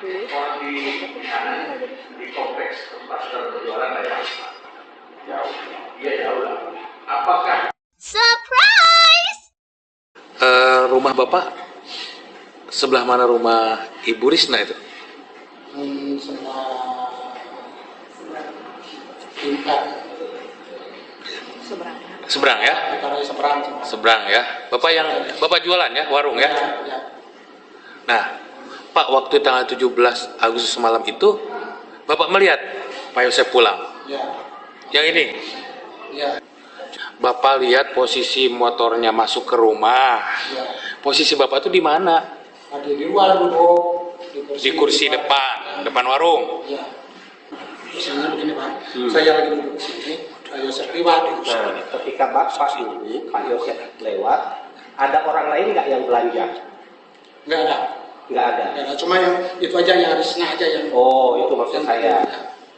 orang di kompleks tempat berjualan kayak jauh, iya jauh lah. Apakah surprise? Rumah Bapak sebelah mana rumah Ibu Risna itu? Seberang ya? Seberang ya. Bapak jualan ya, warung ya? Nah, Pak, waktu tanggal 17 Agustus malam itu Bapak melihat Pak Yosep pulang? Yang ini? Bapak lihat posisi motornya masuk ke rumah. Posisi Bapak itu di mana? Ada di luar duduk di kursi depan warung. Misalnya begini Pak, saya lagi duduk di sini, Pak Yosep lewat. Nah, ketika Bapak ini, Pak Yosep lewat, ada orang lain nggak yang belanja? Nggak ada. Nggak ada. Nggak ada. Cuma yang itu aja yang Risna aja yang. Oh, itu maksud saya.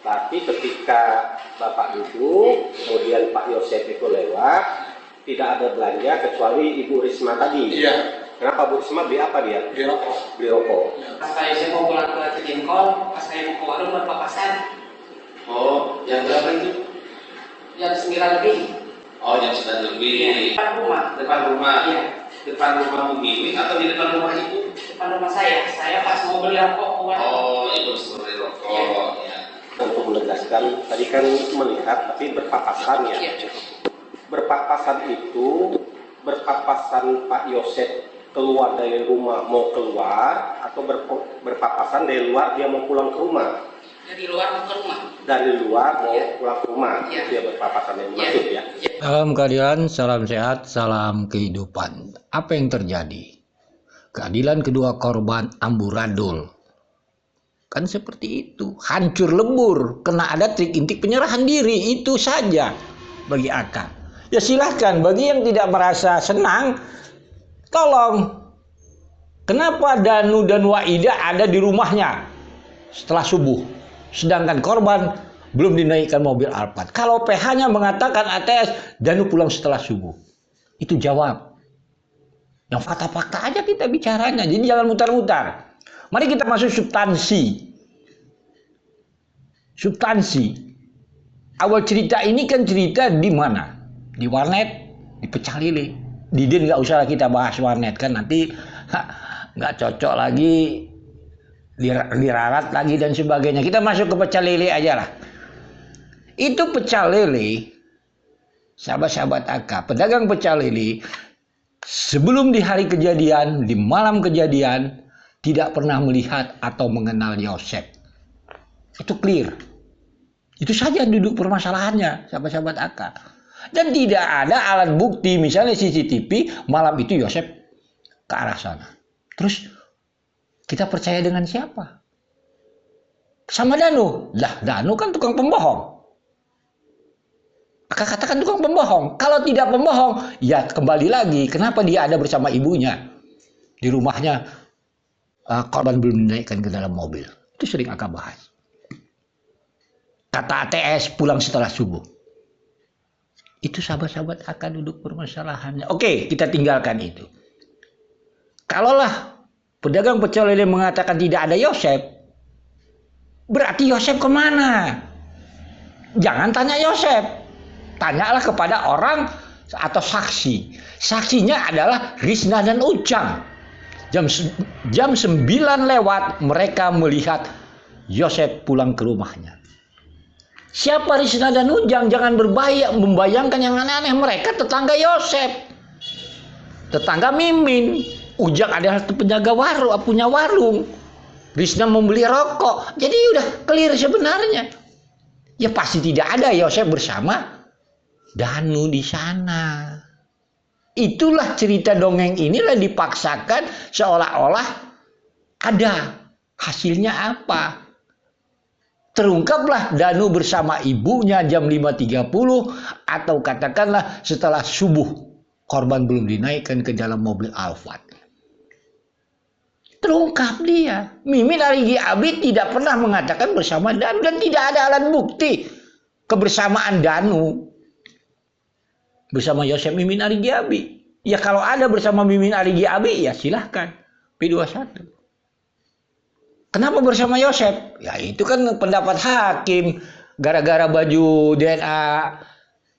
Berarti ketika Bapak duduk, kemudian Pak Yosep itu lewat, tidak ada belanja kecuali Ibu Risma tadi. Iya. Kenapa Bu Risma beli apa dia? Beli rokok. Beli rokok. Pas saya mau pulang ke Jengkol, pas saya mau ke warung berpapasan. oh yang berapa itu? Jam 9 lebih. Oh jam 9 lebih. Depan rumah. Depan rumah. Iya. Depan rumah Bu Mimin atau di depan rumah Ibu? Depan rumah saya. Saya pas mau beli rokok ke warung. Oh Ibu beli rokok. Ya. Untuk menegaskan, tadi kan melihat tapi berpapasan ya. Iya. Berpapasan itu, berpapasan Pak Yosep keluar dari rumah mau keluar atau berpapasan dari luar dia mau pulang ke rumah? Dari luar mau ke rumah. Dari luar mau Iya. pulang ke rumah, Iya. dia berpapasan yang maksud ya. Salam keadilan, salam sehat, salam kehidupan. Apa yang terjadi? Keadilan kedua korban amburadul. Kan seperti itu, hancur lebur, kena ada trik intik penyerahan diri, itu saja bagi Aka. Ya silahkan, bagi yang tidak merasa senang, tolong. Kenapa Danu dan Waida ada di rumahnya setelah subuh, sedangkan korban belum dinaikkan mobil Alphard? Kalau PH-nya mengatakan ATS, Danu pulang setelah subuh. Itu jawab. Yang fakta-fakta aja kita bicaranya, jadi jangan mutar-mutar. Mari kita masuk substansi. Awal cerita ini kan cerita di mana? Di warnet, di Pecah Lele. Didin nggak usah kita bahas warnet kan nanti nggak cocok lagi, diralat lagi dan sebagainya. Kita masuk ke Pecah Lele aja lah. Itu Pecah Lele, sahabat-sahabat AK, pedagang pecel lele, sebelum di hari kejadian, di malam kejadian, tidak pernah melihat atau mengenal Yosep. Itu clear. Itu saja duduk permasalahannya, sahabat-sahabat AK. Dan tidak ada alat bukti, misalnya CCTV, malam itu Yosep ke arah sana. Terus kita percaya dengan siapa? Sama Danu. Lah, Danu kan tukang pembohong. Maka katakan tukang pembohong. Kalau tidak pembohong, ya kembali lagi. Kenapa dia ada bersama ibunya di rumahnya? Korban belum dinaikkan ke dalam mobil. Itu sering Aka bahas. Kata ATS pulang setelah subuh. Itu sahabat-sahabat akan duduk permasalahannya. Oke, kita tinggalkan itu. Kalaulah pedagang pecel lele mengatakan tidak ada Yosep, berarti Yosep kemana? Jangan tanya Yosep. Tanyalah kepada orang atau saksi. Saksinya adalah Risna dan Ujang. Jam 9 lewat mereka melihat Yosep pulang ke rumahnya. Siapa Risna dan Ujang? Jangan membayangkan yang aneh-aneh. Mereka tetangga Yosep, tetangga Mimin. Ujang adalah penjaga warung, punya warung. Risna membeli rokok. Jadi udah clear sebenarnya. Ya pasti tidak ada Yosep bersama Danu di sana. Itulah cerita dongeng inilah dipaksakan seolah-olah ada. Hasilnya apa? Terungkaplah Danu bersama ibunya jam 5.30 atau katakanlah setelah subuh. Korban belum dinaikkan ke dalam mobil Alphard. Terungkap dia. Mimin Arigi Abi tidak pernah mengatakan bersama Danu dan tidak ada alat bukti kebersamaan Danu bersama Yosep Mimin Arigi Abi. Ya kalau ada bersama Mimin Arigi Abi ya silahkan P21. Kenapa bersama Yosep? Ya itu kan pendapat hakim. Gara-gara baju DNA,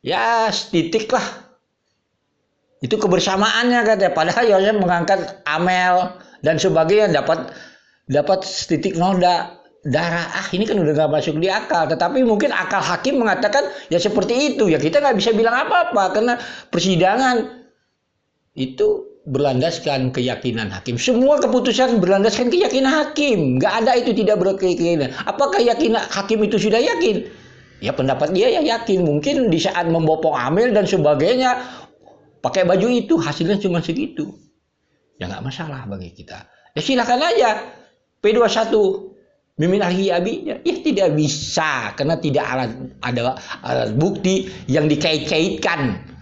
ya titik lah. Itu kebersamaannya katanya. Padahal Yosep mengangkat Amel dan sebagainya dapat titik noda darah. Ini kan udah nggak masuk di akal. Tetapi mungkin akal hakim mengatakan ya seperti itu. Ya kita nggak bisa bilang apa-apa karena persidangan itu berlandaskan keyakinan hakim. Semua keputusan berlandaskan keyakinan hakim. Nggak ada itu tidak berkeyakinan. Apakah yakin hakim itu sudah yakin? Ya pendapat dia ya yakin. Mungkin di saat membopong Amel dan sebagainya pakai baju itu hasilnya cuma segitu. Ya nggak masalah bagi kita. Ya silakan aja. P21 Mimin Al-Hiabi ya tidak bisa karena tidak ada alat bukti yang dikait-kaitkan.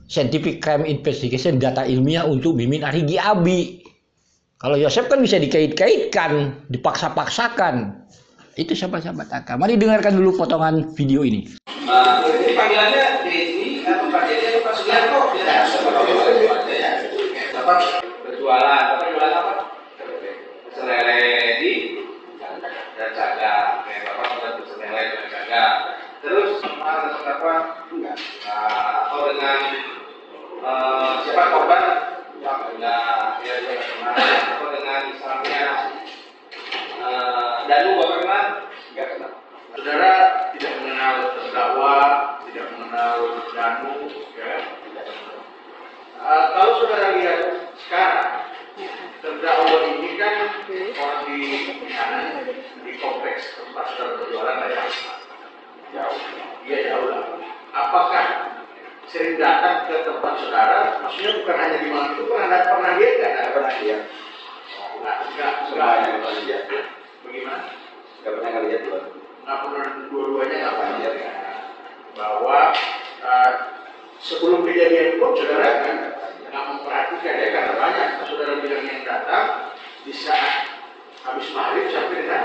Scientific Crime Investigation data ilmiah untuk Mimin Al-Hiabi. Kalau Yosep kan bisa dikait-kaitkan, dipaksa-paksakan. Itu sahabat-sahabat AK. Mari dengarkan dulu potongan video ini. Ini panggilannya Desi atau Pak Desi atau Pak Sugiarto? Ya, Bapak berjualan. Bapak jualan apa? Pecel lele di dan jaga. Bapak bukan pecel lele dan jaga. Terus apa? Enggak. Atau dengan siapa korban? Enggak. Ya juga kenal. Atau dengan misalnya Danu Bapak kenal? Enggak kenal. Saudara tidak mengenal terdakwa, tidak mengenal Danu, ya. Kalau saudara lihat sekarang, terdakwa ini kan orang di sana, di kompleks tempat saudara berjualan kayak jauh, iya jauh lah. Apakah sering datang ke tempat saudara? Maksudnya bukan hanya di malam itu, pernah lihat nggak? Pernah lihat. Enggak lihat. Bagaimana? Nggak pernah lihat dua. Nggak pernah dua-duanya nggak pernah lihat kan? Bahwa sebelum kejadian pun saudara kan nggak memperhatikan ya karena banyak saudara bilang yang datang di saat habis maghrib sampai dengan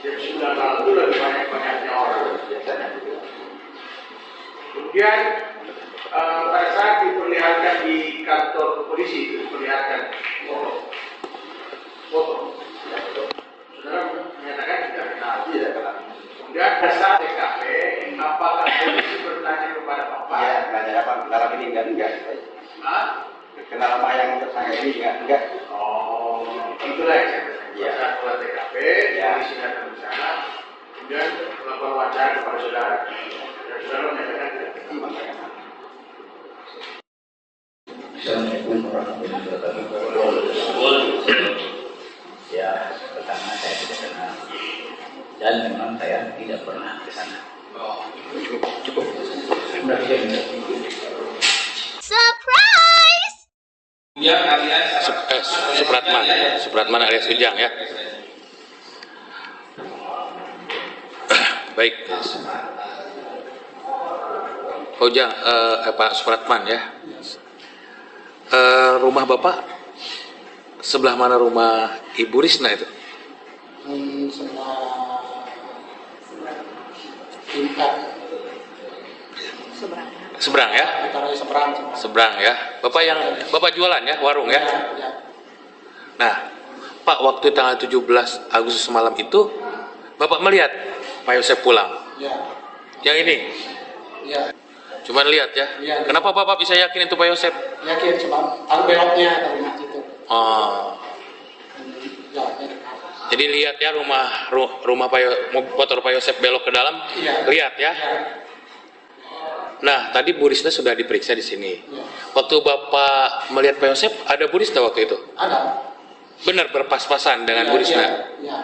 jam 9 malam itu lebih banyaknya orang biasanya. Kemudian pada saat diperlihatkan di kantor polisi itu diperlihatkan foto. Saudara menyatakan tidak kenal, tidak kenal. Kemudian pada saat TKP, apakah polisi bertanya kepada Bapak? Ya, tanya apa? Kenal ini enggak. Hah? Kenal apa yang tersangka ini enggak? Oh, itulah yang saya bertanya. Pada saat olah TKP, polisi datang ke sana, kemudian melakukan wawancara kepada saudara. Dan saudara menyatakan tidak kenal. Assalamualaikum warahmatullahi wabarakatuh. Ya, pertama saya tidak kenal dan memang saya tidak pernah ke sana. Cukup. Surprise! Yang kalian Supratman alias Ujang ya. Baik. Ujang, Pak Supratman ya. Rumah Bapak sebelah mana rumah Ibu Risna itu? Seberang ya? Seberang ya. Bapak jualan ya, warung ya? Nah, Pak waktu tanggal 17 Agustus malam itu Bapak melihat Pak Yosep pulang? Yang ini? Cuman lihat ya? Kenapa Bapak bisa yakin itu Pak Yosep? Yakin sebab aku beloknya dari mas itu. Oh. Jadi lihat ya rumah motor Pak Yosep belok ke dalam, lihat ya. Nah, tadi Bu Risna sudah diperiksa di sini. Waktu Bapak melihat Pak Yosep, ada Bu Risna waktu itu? Ada. Benar berpas-pasan dengan Bu Risna? Iya.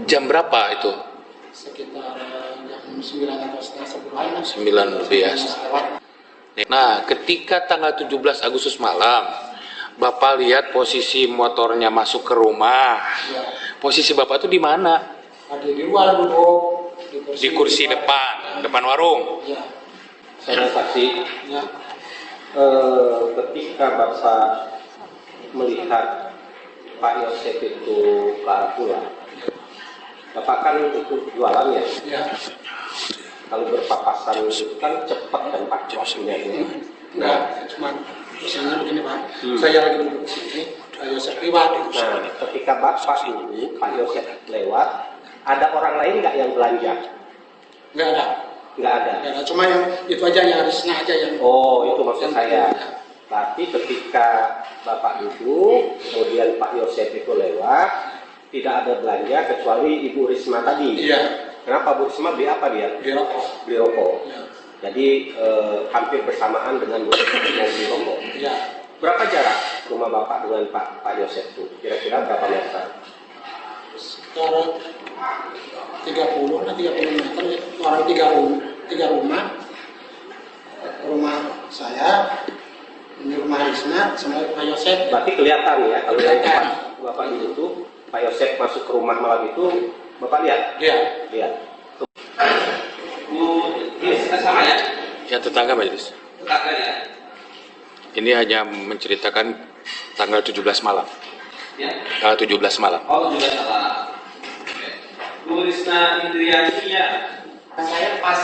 Jam berapa itu? Sekitar jam 9 atau setengah 10. 9 lebih ya. Nah, ketika tanggal 17 Agustus malam, Bapak lihat posisi motornya masuk ke rumah. Posisi Bapak itu di mana? Ada di luar duduk. Di kursi depan warung. Saya saksi. Ketika Bapak melihat Pak Yosep itu ke arah pulang, Bapak kan itu jualan ya? Kalau berpapasan itu kan cepat dan Pak waktunya ini. Nah, cuma misalnya begini Pak, saya lagi duduk di sini, Pak Yosef lewat. Nah, ketika Bapak dulu, Pak Yosef lewat, ada orang lain nggak yang belanja? Nggak ada. Nggak ada. Nggak ada. Cuma yang itu aja yang Risna aja yang. Oh, itu maksud saya. Berarti ketika Bapak duduk, kemudian Pak Yosef itu lewat, tidak ada belanja kecuali Ibu Risma tadi. Iya. Kenapa Bu Risma beli apa dia? Beli rokok. Beli rokok. Iya. Jadi hampir bersamaan dengan Bu Risma mau beli rokok. Iya. Berapa jarak rumah Bapak dengan Pak Yosef itu? Kira-kira berapa meter? Sekitar 30 meter ya. Orang tiga rumah. Rumah saya, ini rumah Risna, sama Pak Yosef. Berarti kelihatan ya kalau dari Kelihatan. tempat Bapak di situ, Pak Yosef masuk ke rumah malam itu, Bapak lihat? Iya. Lihat. Kita sama ya? Ya, tetangga majelis. Tetangga ya? Ini hanya menceritakan tanggal 17 malam. Ya. Tanggal 17 malam. Oh, juga salah. Oke. Bu Risna Indriani ya? Saya pas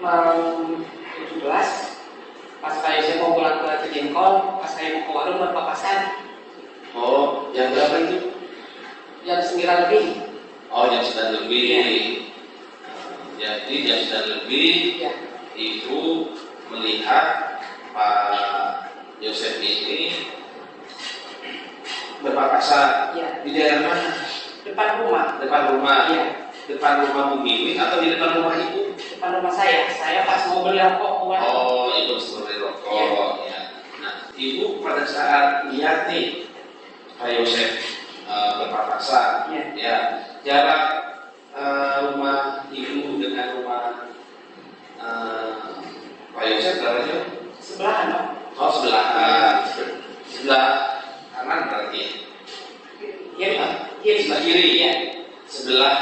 malam 17, pas saya mau pulang ke Cijengkol, pas saya mau ke warung berpapasan. Oh, yang berapa itu? Jam 9 lebih. Oh, jam 9 lebih. Jadi jam 9 lebih, Ya. Ibu melihat Pak Yosef ini berpapasan Ya. di daerah mana? Depan rumah. Depan rumah. Iya. Depan rumah Bu Mimin atau di depan rumah Ibu? Depan rumah saya. Saya pas mau beli rokok ke warung. Oh, Ibu sebagai rokok. Ya. Nah, Ibu pada saat lihat nih Pak Yosef berpapasan, Iya. ya, jarak rumah Ibu dengan rumah Pak Yosef berapa jauh? Sebelahan, Pak. Oh, sebelahan. Sebelah kanan berarti. Kiri, Pak. Kiri. Sebelah kiri. Iya. Sebelah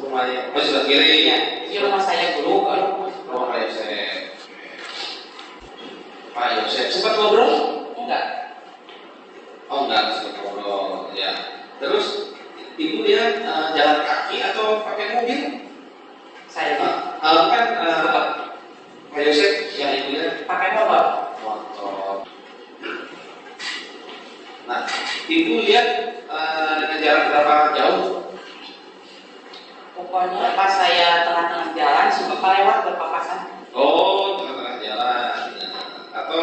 rumahnya. Oh, sebelah kiri. Iya. Di rumah saya dulu, baru rumah Oh, sebelah. Pak Yosef. Pak Yosef sempat ngobrol? Enggak. Oh, enggak, sempat ngobrol. Ya. Terus Ibu lihat jalan kaki atau pakai mobil? Saya Kan Pak Yosef yang Ibu lihat pakai motor. motor. Nah, Ibu lihat dengan jarak berapa jauh? Pokoknya pas saya tengah-tengah jalan, suka lewat berpapasan. Oh, tengah-tengah jalan. Atau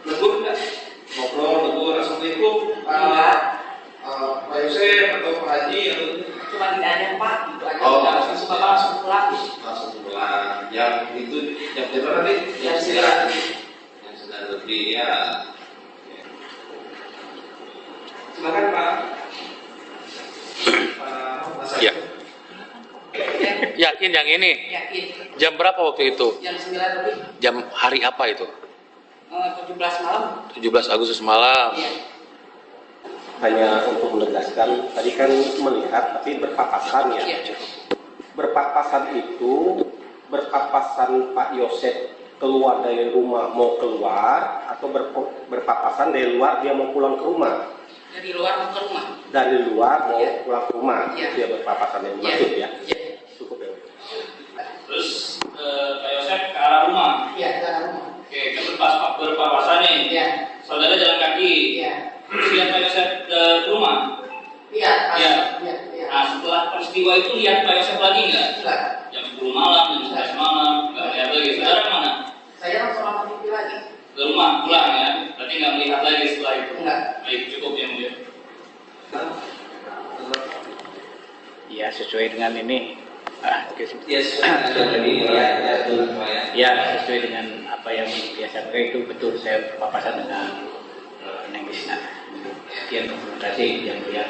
negur nggak? Ngobrol, negur, assalamualaikum. Enggak. Pak Yosef atau Pak Haji atau Cuma tidak ada Pak, gitu aja. Oh. Udah langsung suka langsung pulang. langsung pulang. Yang itu jam berapa tadi? Jam Jam 9. Jam 9 lebih ya. Silakan Pak. Mas Ya. Yakin yang ini? Yakin. Jam berapa waktu itu? Jam 9 lebih. Jam hari apa itu? 17 malam. 17 Agustus malam. Iya. Hanya untuk menegaskan, tadi kan melihat tapi berpapasan ya. Iya. Berpapasan itu, berpapasan Pak Yosef keluar dari rumah mau keluar atau berpapasan dari luar dia mau pulang ke rumah. Dari luar mau ke rumah. Dari luar mau Iya. pulang ke rumah, Iya. itu ya berpapasan yang Iya. maksud ya. Iya. Cukup ya. Terus Pak Yosef ke arah rumah. Iya, ke arah rumah. Oke, kan berpapasan nih. Iya. Saudara jalan kaki. Iya. Terus lihat Pak Yosef ke rumah. Iya. Iya. Iya. Iya. Nah, setelah peristiwa itu lihat Pak Yosef lagi nggak? Enggak. Jam 10 malam, jam 11 malam, nggak lihat lagi. Saudara mana? Saya langsung nonton TV lagi. Ke rumah, pulang ya. Berarti nggak melihat lagi setelah itu. Enggak. Baik, cukup ya mulia. Ya, sesuai dengan ini. Yes. Ya, sesuai dengan apa yang dia sampaikan itu betul. Saya berpapasan dengan Neng Risna. Sekian, terima kasih yang mulia.